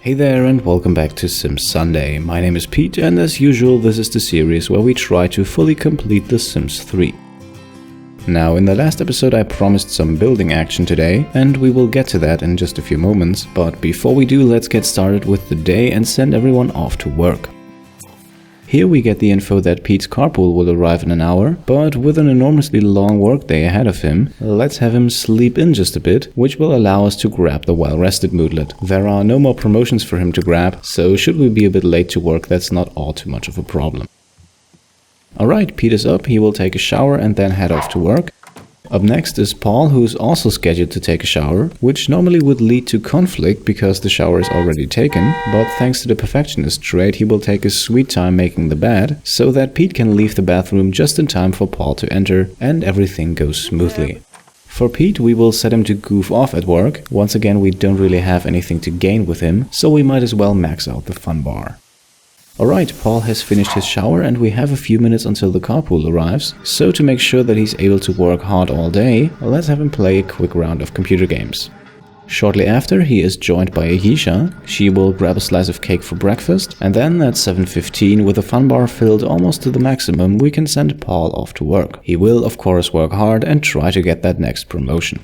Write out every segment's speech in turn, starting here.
Hey there and welcome back to Sims Sunday. My name is Pete and as usual this is the series where we try to fully complete The Sims 3. Now in the last episode I promised some building action today and we will get to that in just a few moments, but before we do let's get started with the day and send everyone off to work. Here we get the info that Pete's carpool will arrive in an hour, but with an enormously long workday ahead of him, let's have him sleep in just a bit, which will allow us to grab the well-rested moodlet. There are no more promotions for him to grab, so should we be a bit late to work, that's not all too much of a problem. Alright, Pete is up, he will take a shower and then head off to work. Up next is Paul, who's also scheduled to take a shower, which normally would lead to conflict because the shower is already taken, but thanks to the perfectionist trait he will take his sweet time making the bed, so that Pete can leave the bathroom just in time for Paul to enter and everything goes smoothly. For Pete, we will set him to goof off at work. Once again, we don't really have anything to gain with him, so we might as well max out the fun bar. Alright, Paul has finished his shower and we have a few minutes until the carpool arrives, so to make sure that he's able to work hard all day, let's have him play a quick round of computer games. Shortly after, he is joined by Ayesha. She will grab a slice of cake for breakfast, and then at 7:15, with the fun bar filled almost to the maximum, we can send Paul off to work. He will, of course, work hard and try to get that next promotion.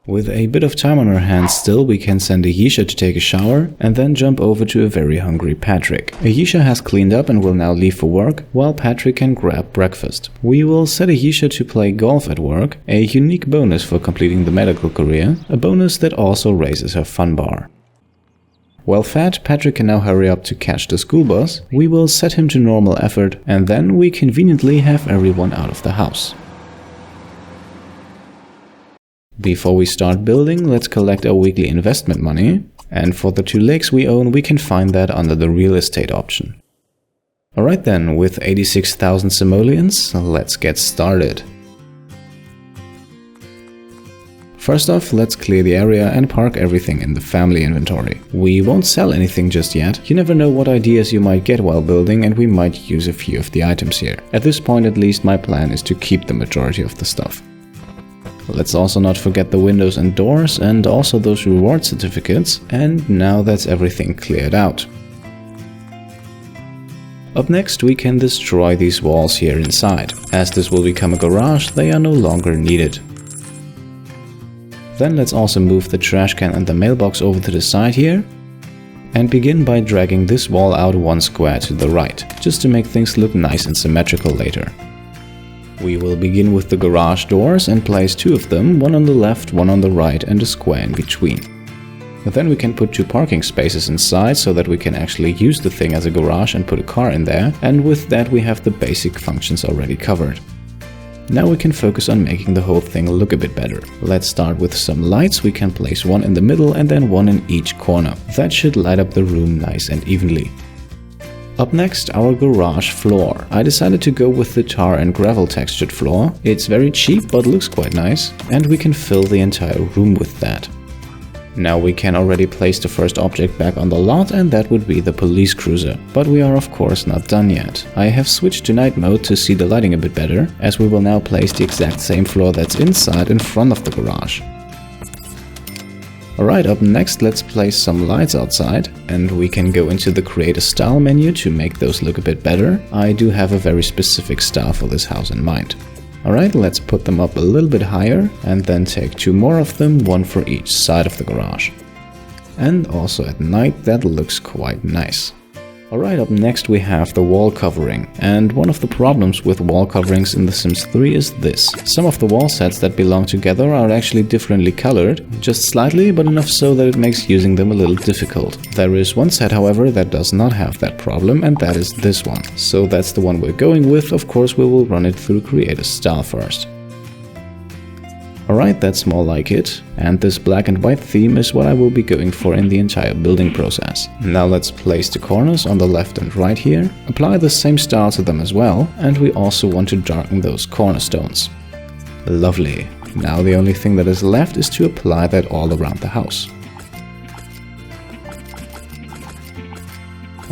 With a bit of time on our hands still, we can send Ayesha to take a shower and then jump over to a very hungry Patrick. Ayesha has cleaned up and will now leave for work, while Patrick can grab breakfast. We will set Ayesha to play golf at work, a unique bonus for completing the medical career, a bonus that also raises her fun bar. Well fed, Patrick can now hurry up to catch the school bus. We will set him to normal effort and then we conveniently have everyone out of the house. Before we start building, let's collect our weekly investment money, and for the 2 lakes we own, we can find that under the real estate option. Alright then, with 86,000 simoleons, let's get started. First off, let's clear the area and park everything in the family inventory. We won't sell anything just yet. You never know what ideas you might get while building and we might use a few of the items here. At this point at least, my plan is to keep the majority of the stuff. Let's also not forget the windows and doors and also those reward certificates, and now that's everything cleared out. Up next we can destroy these walls here inside. As this will become a garage, they are no longer needed. Then let's also move the trash can and the mailbox over to the side here, and begin by dragging this wall out 1 square to the right, just to make things look nice and symmetrical later. We will begin with the garage doors and place 2 of them, one on the left, one on the right and a square in between. Then we can put 2 parking spaces inside so that we can actually use the thing as a garage and put a car in there, and with that we have the basic functions already covered. Now we can focus on making the whole thing look a bit better. Let's start with some lights. We can place 1 in the middle and then 1 in each corner. That should light up the room nice and evenly. Up next, our garage floor. I decided to go with the tar and gravel textured floor. It's very cheap but looks quite nice, and we can fill the entire room with that. Now we can already place the first object back on the lot, and that would be the police cruiser. But we are of course not done yet. I have switched to night mode to see the lighting a bit better, as we will now place the exact same floor that's inside in front of the garage. Alright, up next let's place some lights outside, and we can go into the create a style menu to make those look a bit better. I do have a very specific style for this house in mind. Alright, let's put them up a little bit higher and then take 2 more of them, 1 for each side of the garage. And also at night that looks quite nice. Alright, up next we have the wall covering, and one of the problems with wall coverings in The Sims 3 is this. Some of the wall sets that belong together are actually differently colored, just slightly, but enough so that it makes using them a little difficult. There is one set, however, that does not have that problem, and that is this one. So that's the one we're going with. Of course we will run it through Create a Style first. Alright, that's more like it, and this black and white theme is what I will be going for in the entire building process. Now let's place the corners on the left and right here, apply the same style to them as well, and we also want to darken those cornerstones. Lovely. Now the only thing that is left is to apply that all around the house.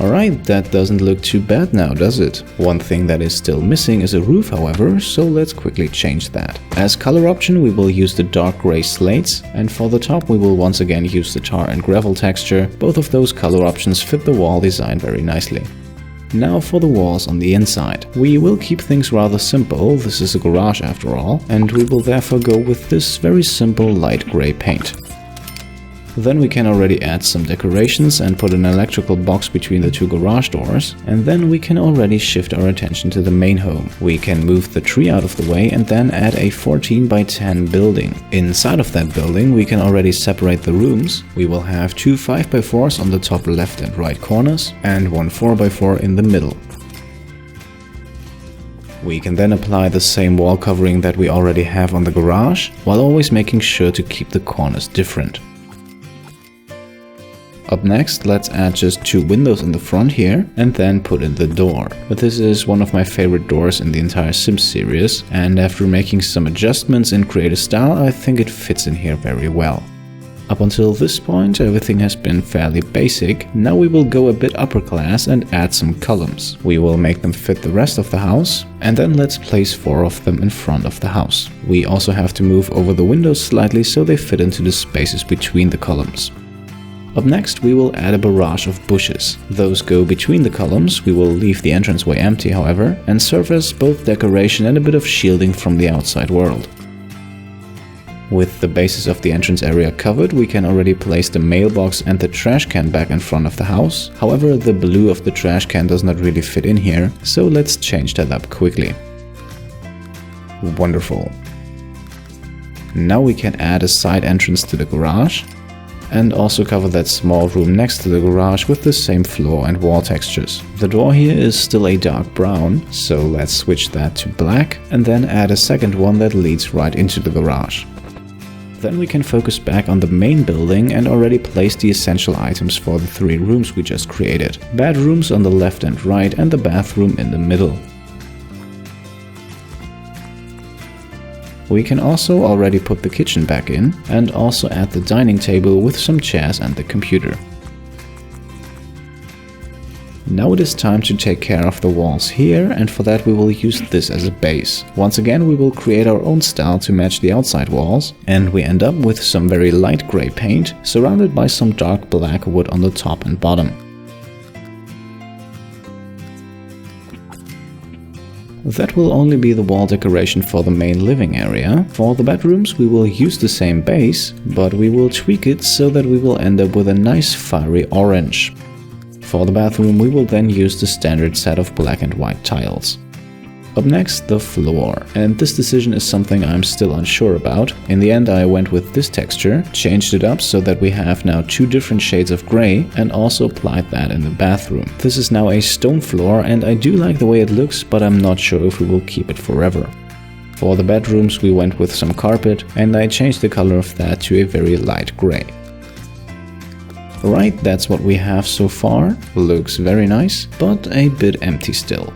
Alright, that doesn't look too bad now, does it? One thing that is still missing is a roof, however, so let's quickly change that. As color option, we will use the dark gray slates, and for the top we will once again use the tar and gravel texture. Both of those color options fit the wall design very nicely. Now for the walls on the inside. We will keep things rather simple, this is a garage after all, and we will therefore go with this very simple light gray paint. Then we can already add some decorations and put an electrical box between the two garage doors, and then we can already shift our attention to the main home. We can move the tree out of the way and then add a 14 by 10 building. Inside of that building we can already separate the rooms. We will have two 5 by 4s on the top left and right corners and one 4 by 4 in the middle. We can then apply the same wall covering that we already have on the garage, while always making sure to keep the corners different. Up next, let's add just 2 windows in the front here and then put in the door. But this is one of my favorite doors in the entire Sims series, and after making some adjustments in Create Style, I think it fits in here very well. Up until this point, everything has been fairly basic. Now we will go a bit upper class and add some columns. We will make them fit the rest of the house, and then let's place 4 of them in front of the house. We also have to move over the windows slightly so they fit into the spaces between the columns. Up next, we will add a barrage of bushes. Those go between the columns. We will leave the entranceway empty, however, and serve as both decoration and a bit of shielding from the outside world. With the bases of the entrance area covered, we can already place the mailbox and the trash can back in front of the house. However, the blue of the trash can does not really fit in here, so let's change that up quickly. Wonderful. Now we can add a side entrance to the garage, and also cover that small room next to the garage with the same floor and wall textures. The door here is still a dark brown, so let's switch that to black and then add a second one that leads right into the garage. Then we can focus back on the main building and already place the essential items for the 3 rooms we just created. Bedrooms on the left and right and the bathroom in the middle. We can also already put the kitchen back in and also add the dining table with some chairs and the computer. Now it is time to take care of the walls here, and for that we will use this as a base. Once again we will create our own style to match the outside walls, and we end up with some very light gray paint surrounded by some dark black wood on the top and bottom. That will only be the wall decoration for the main living area. For the bedrooms we will use the same base, but we will tweak it so that we will end up with a nice fiery orange. For the bathroom we will then use the standard set of black and white tiles. Up next, the floor, and this decision is something I'm still unsure about. In the end I went with this texture, changed it up so that we have now 2 different shades of gray, and also applied that in the bathroom. This is now a stone floor and I do like the way it looks, but I'm not sure if we will keep it forever. For the bedrooms we went with some carpet, and I changed the color of that to a very light gray. Right, that's what we have so far. Looks very nice, but a bit empty still.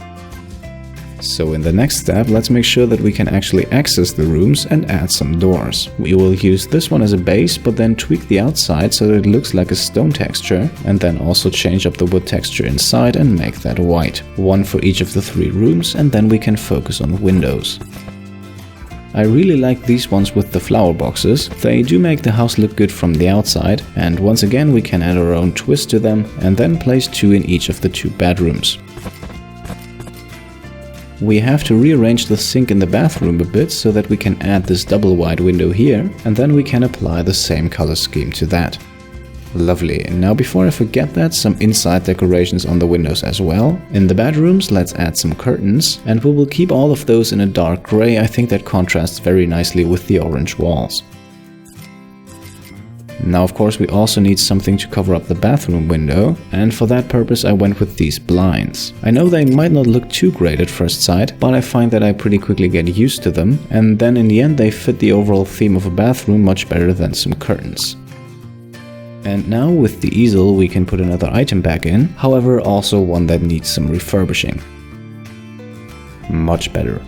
So in the next step, let's make sure that we can actually access the rooms and add some doors. We will use this one as a base, but then tweak the outside so that it looks like a stone texture, and then also change up the wood texture inside and make that white. 1 for each of the 3 rooms, and then we can focus on windows. I really like these ones with the flower boxes. They do make the house look good from the outside, and once again we can add our own twist to them and then place 2 in each of the 2 bedrooms. We have to rearrange the sink in the bathroom a bit so that we can add this double wide window here, and then we can apply the same color scheme to that. Lovely. Now before I forget that, some inside decorations on the windows as well. In the bedrooms let's add some curtains, and we will keep all of those in a dark gray. I think that contrasts very nicely with the orange walls. Now of course we also need something to cover up the bathroom window, and for that purpose I went with these blinds. I know they might not look too great at first sight, but I find that I pretty quickly get used to them, and then in the end they fit the overall theme of a bathroom much better than some curtains. And now with the easel we can put another item back in, however also one that needs some refurbishing. Much better.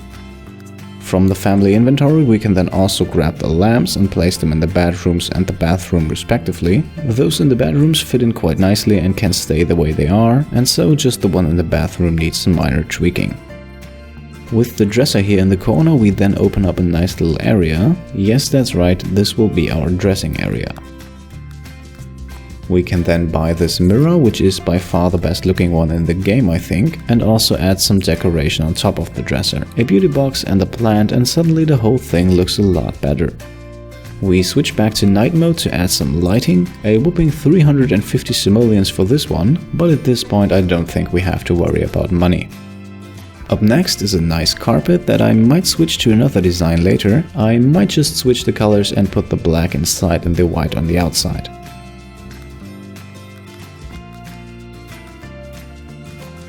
From the family inventory we can then also grab the lamps and place them in the bedrooms and the bathroom respectively. Those in the bedrooms fit in quite nicely and can stay the way they are, and so just the one in the bathroom needs some minor tweaking. With the dresser here in the corner we then open up a nice little area. Yes, that's right, this will be our dressing area. We can then buy this mirror, which is by far the best looking one in the game I think, and also add some decoration on top of the dresser. A beauty box and a plant, and suddenly the whole thing looks a lot better. We switch back to night mode to add some lighting, a whopping 350 simoleons for this one, but at this point I don't think we have to worry about money. Up next is a nice carpet that I might switch to another design later. I might just switch the colors and put the black inside and the white on the outside.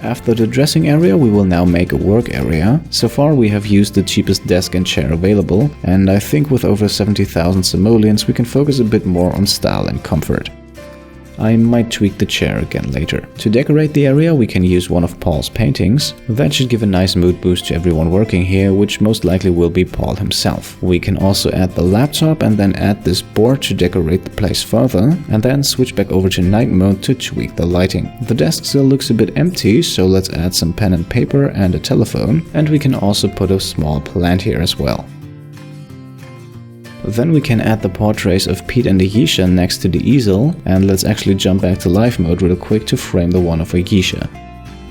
After the dressing area we will now make a work area. So far we have used the cheapest desk and chair available, and I think with over 70,000 simoleons we can focus a bit more on style and comfort. I might tweak the chair again later. To decorate the area we can use one of Paul's paintings. That should give a nice mood boost to everyone working here, which most likely will be Paul himself. We can also add the laptop and then add this board to decorate the place further, and then switch back over to night mode to tweak the lighting. The desk still looks a bit empty, so let's add some pen and paper and a telephone, and we can also put a small plant here as well. Then we can add the portraits of Pete and Ayesha next to the easel, and let's actually jump back to live mode real quick to frame the one of Ayesha.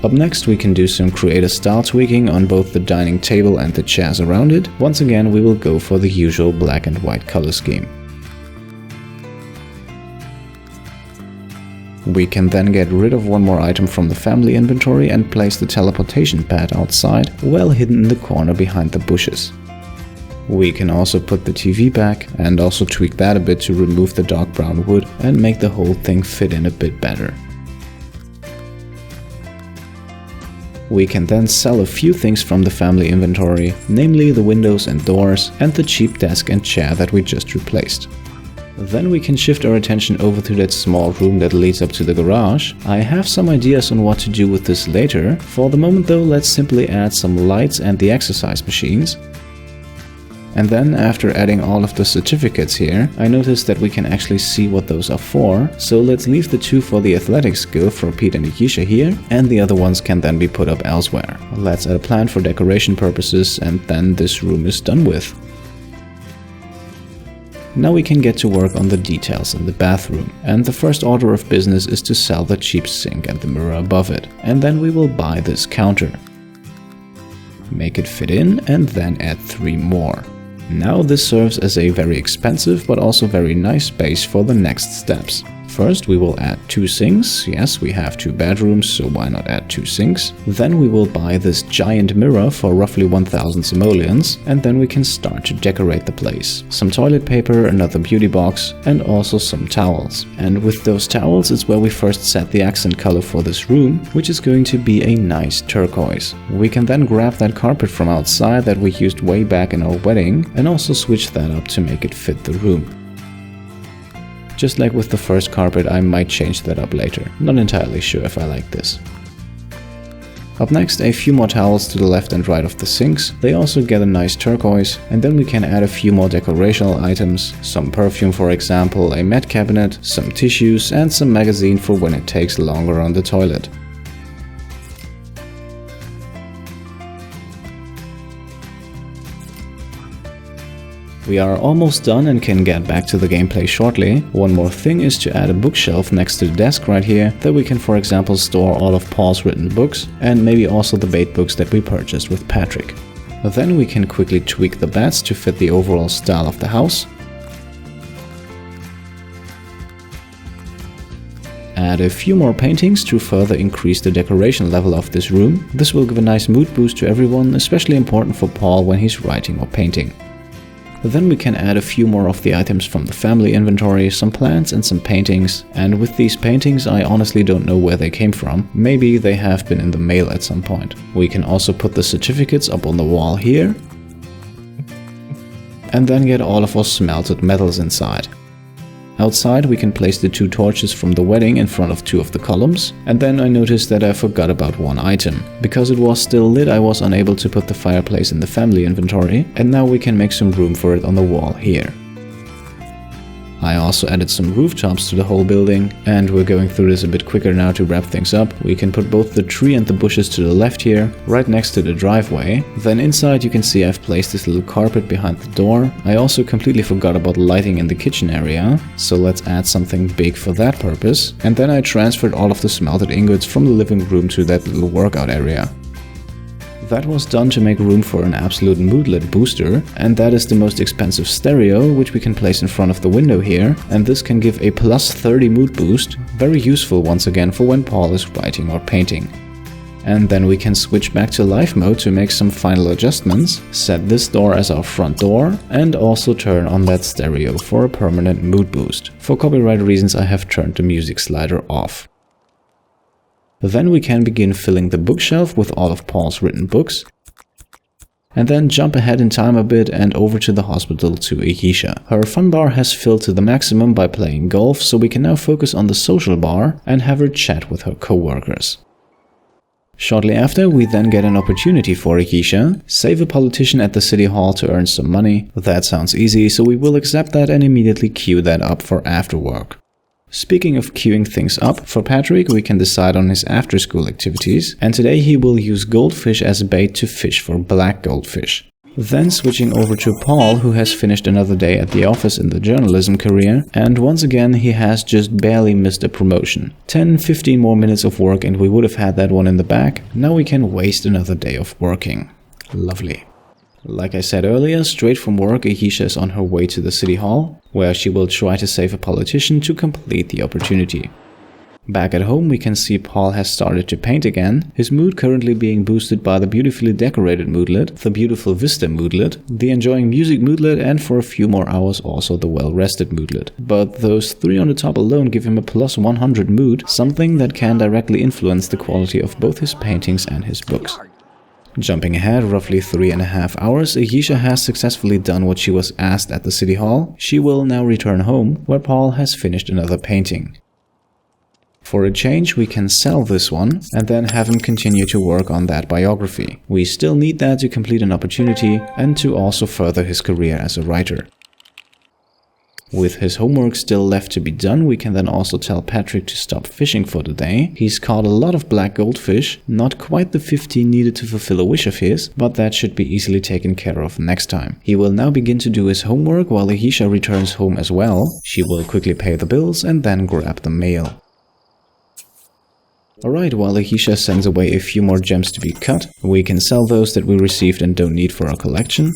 Up next we can do some creative style tweaking on both the dining table and the chairs around it. Once again we will go for the usual black and white color scheme. We can then get rid of one more item from the family inventory and place the teleportation pad outside, well hidden in the corner behind the bushes. We can also put the TV back and also tweak that a bit to remove the dark brown wood and make the whole thing fit in a bit better. We can then sell a few things from the family inventory, namely the windows and doors and the cheap desk and chair that we just replaced. Then we can shift our attention over to that small room that leads up to the garage. I have some ideas on what to do with this later. For the moment though, let's simply add some lights and the exercise machines. And then, after adding all of the certificates here, I noticed that we can actually see what those are for, so let's leave the two for the athletics skill for Pete and Ayesha here, and the other ones can then be put up elsewhere. Let's add a plant for decoration purposes, and then this room is done with. Now we can get to work on the details in the bathroom, and the first order of business is to sell the cheap sink and the mirror above it, and then we will buy this counter. Make it fit in, and then add 3 more. Now this serves as a very expensive but also very nice base for the next steps. First we will add 2 sinks. Yes, we have 2 bedrooms, so why not add 2 sinks? Then we will buy this giant mirror for roughly 1000 simoleons, and then we can start to decorate the place. Some toilet paper, another beauty box, and also some towels. And with those towels it's where we first set the accent color for this room, which is going to be a nice turquoise. We can then grab that carpet from outside that we used way back in our wedding and also switch that up to make it fit the room. Just like with the first carpet, I might change that up later. Not entirely sure if I like this. Up next, a few more towels to the left and right of the sinks. They also get a nice turquoise, and then we can add a few more decorational items. Some perfume for example, a mat cabinet, some tissues and some magazine for when it takes longer on the toilet. We are almost done and can get back to the gameplay shortly. One more thing is to add a bookshelf next to the desk right here that we can for example store all of Paul's written books and maybe also the bait books that we purchased with Patrick. Then we can quickly tweak the beds to fit the overall style of the house. Add a few more paintings to further increase the decoration level of this room. This will give a nice mood boost to everyone, especially important for Paul when he's writing or painting. Then we can add a few more of the items from the family inventory, some plants and some paintings. And with these paintings I honestly don't know where they came from. Maybe they have been in the mail at some point. We can also put the certificates up on the wall here. And then get all of our smelted metals inside. Outside we can place the 2 torches from the wedding in front of 2 of the columns, and then I noticed that I forgot about 1 item. Because it was still lit, I was unable to put the fireplace in the family inventory, and now we can make some room for it on the wall here. I also added some rooftops to the whole building, and we're going through this a bit quicker now to wrap things up. We can put both the tree and the bushes to the left here, right next to the driveway. Then inside you can see I've placed this little carpet behind the door. I also completely forgot about lighting in the kitchen area, so let's add something big for that purpose. And then I transferred all of the smelted ingots from the living room to that little workout area. That was done to make room for an absolute moodlet booster, and that is the most expensive stereo, which we can place in front of the window here, and this can give a plus 30 mood boost, very useful once again for when Paul is writing or painting. And then we can switch back to live mode to make some final adjustments, set this door as our front door, and also turn on that stereo for a permanent mood boost. For copyright reasons I have turned the music slider off. Then we can begin filling the bookshelf with all of Paul's written books, and then jump ahead in time a bit and over to the hospital to Ayesha. Her fun bar has filled to the maximum by playing golf, so we can now focus on the social bar and have her chat with her co-workers. Shortly after, we then get an opportunity for Ayesha, save a politician at the city hall to earn some money. That sounds easy, so we will accept that and immediately queue that up for after work. Speaking of queuing things up, for Patrick we can decide on his after-school activities, and today he will use goldfish as bait to fish for black goldfish. Then switching over to Paul, who has finished another day at the office in the journalism career, and once again he has just barely missed a promotion. 10-15 more minutes of work and we would have had that one in the bag. Now we can waste another day of working. Lovely. Like I said earlier, straight from work, Ayesha is on her way to the city hall, where she will try to save a politician to complete the opportunity. Back at home, we can see Paul has started to paint again, his mood currently being boosted by the beautifully decorated moodlet, the beautiful Vista moodlet, the enjoying music moodlet, and for a few more hours also the well-rested moodlet. But those 3 on the top alone give him a plus 100 mood, something that can directly influence the quality of both his paintings and his books. Jumping ahead roughly 3.5 hours, Ayesha has successfully done what she was asked at the city hall. She will now return home, where Paul has finished another painting. For a change, we can sell this one, and then have him continue to work on that biography. We still need that to complete an opportunity, and to also further his career as a writer. With his homework still left to be done, we can then also tell Patrick to stop fishing for the day. He's caught a lot of black goldfish, not quite the 15 needed to fulfill a wish of his, but that should be easily taken care of next time. He will now begin to do his homework while Ayesha returns home as well. She will quickly pay the bills and then grab the mail. Alright, while Ayesha sends away a few more gems to be cut, we can sell those that we received and don't need for our collection.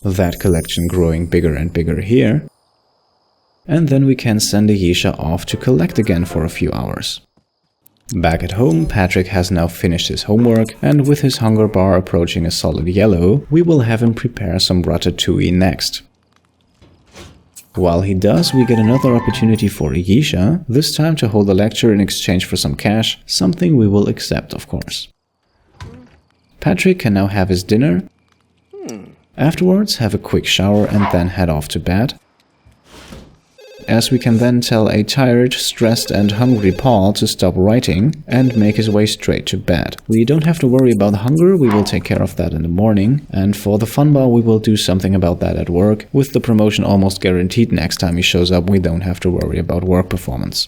That collection growing bigger and bigger here. And then we can send Ayesha off to collect again for a few hours. Back at home, Patrick has now finished his homework, and with his hunger bar approaching a solid yellow, we will have him prepare some ratatouille next. While he does, we get another opportunity for Ayesha, this time to hold a lecture in exchange for some cash, something we will accept, of course. Patrick can now have his dinner, afterwards have a quick shower and then head off to bed, as we can then tell a tired, stressed and hungry Paul to stop writing and make his way straight to bed. We don't have to worry about hunger, we will take care of that in the morning, and for the fun bar we will do something about that at work. With the promotion almost guaranteed next time he shows up, we don't have to worry about work performance.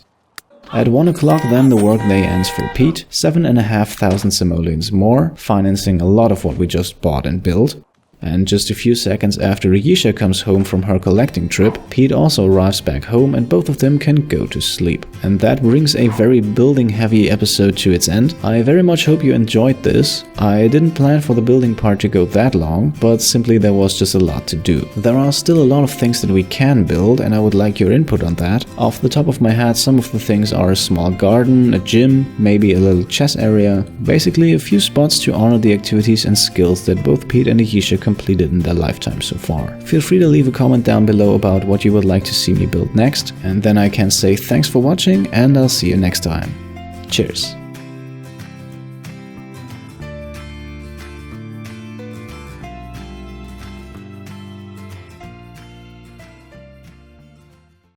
At 1 o'clock then the workday ends for Pete, 7,500 simoleons more, financing a lot of what we just bought and built. And just a few seconds after Ayesha comes home from her collecting trip, Pete also arrives back home and both of them can go to sleep. And that brings a very building heavy episode to its end. I very much hope you enjoyed this. I didn't plan for the building part to go that long, but simply there was just a lot to do. There are still a lot of things that we can build and I would like your input on that. Off the top of my head, some of the things are a small garden, a gym, maybe a little chess area. Basically a few spots to honor the activities and skills that both Pete and Ayesha completed in their lifetime so far. Feel free to leave a comment down below about what you would like to see me build next, and then I can say thanks for watching and I'll see you next time. Cheers!